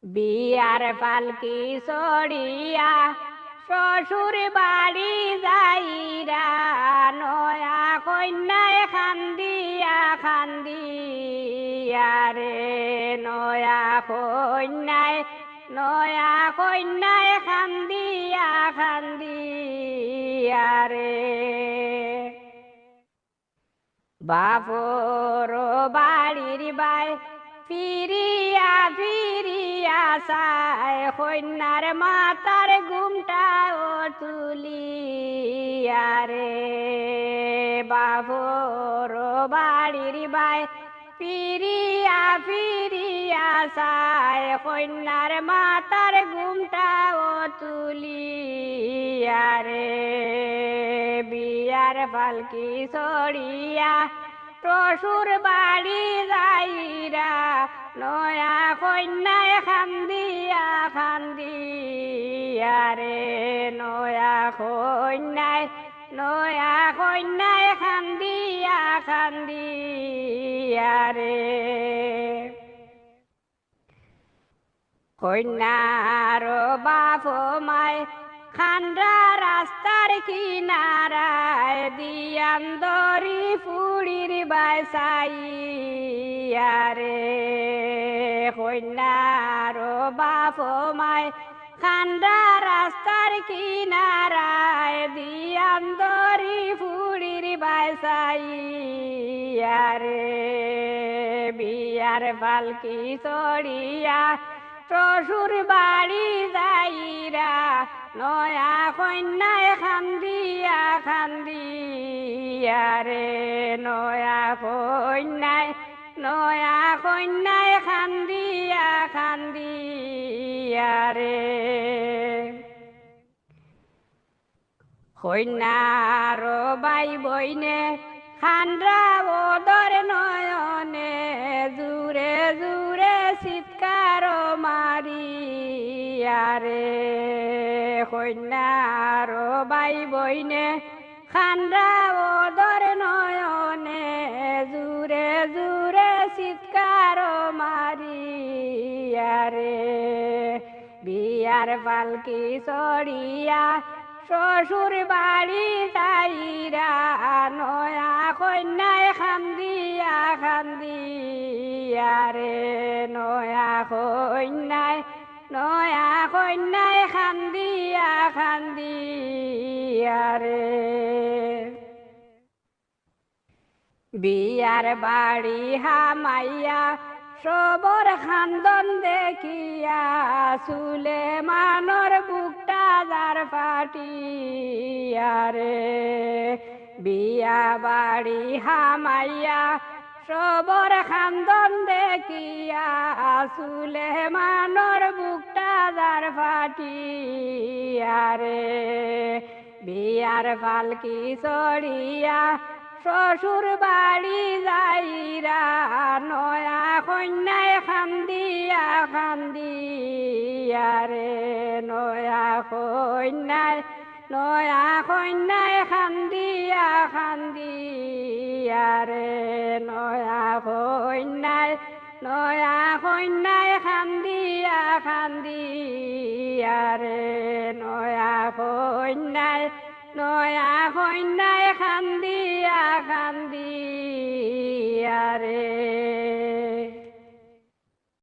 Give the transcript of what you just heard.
বিয়ার পালকি চড়িয়া শ্বশুর বাড়ি যাইরা নয়া কন্যায় খান্দিয়া খান্দিয়া রে নয়া কন্যায় খান্দিয়া খান্দিয়া রে বাপর বাড়ির বাই ফিরিয়া ফিরিয়া চায় কন্যার মাতার ঘুমটাও তুলিয়া রে বাপর বাড়ির বাই ফিরিয়া ফিরিয়া চায় কন্যার মাতার ঘুমটাও তুলিয়া রে বিয়ার পালকি চড়িয়া শ্বশুর বাড়ি যাইরা নয়া কন্যায় খান্দিয়া খান্দিয়া রে নয়া কন্যায় খান্দিয়া খান্দিয়া রে কন্যার বাপ মায় খান্ডা রাস্তার কিনারায় দিয়ান দরি ফুড়ির বাইসাইয়া রে কন্যার বাপ মায় খান্ডা রাস্তার কিনারায় দিয়ান দরি ফুড়ির বাইসাইয়া রে বিয়ার পালকি চড়িয়া শ্বশুর বাড়ি যাইরা নয়া কন্যায় খান্দিয়া খান্দিয়া রে নয়া কন্যায় খান্দিয়া খান্দিয়া রে কন্যার বাই বইনে খান্ডা ওদর নয়নে জুরে জুরে চিৎকার মারিয়া রে কন্যার বাই বইনে খান্ডা ওদর নয়নে জুরে জুরে চিৎকার মারিয়া রে বিয়ার পালকি চড়িয়া শ্বশুর বাড়ি যাইরা নয়া কন্যায় খান্দিয়া খান্দিয়া রে নয়া কন্যায় খান্দিয়া খান্দিয়া রে বিয়ার বাড়ি হামাইয়া সবর খান্দন দেখিয়া চুলে মানর বুকটা যার ফাটিয়া রে বিয়া বাড়ি হামাইয়া সবর খান্দন দেখিয়া চুলে মানর বুকটা যার ফাটিয়া রে বিয়ার পালকি চড়িয়া শ্বশুর বাড়ি যাইরা নয়া কন্যায় খান্দিয়া খান্দিয়া রে নয়া কন্যায় খান্দিয়া খান্দিয়া রে নয়া কন্যায় খান্দিয়া খান্দিয়া রে নয়া কন্যায় খান্দিয়া খান্দিয়া রে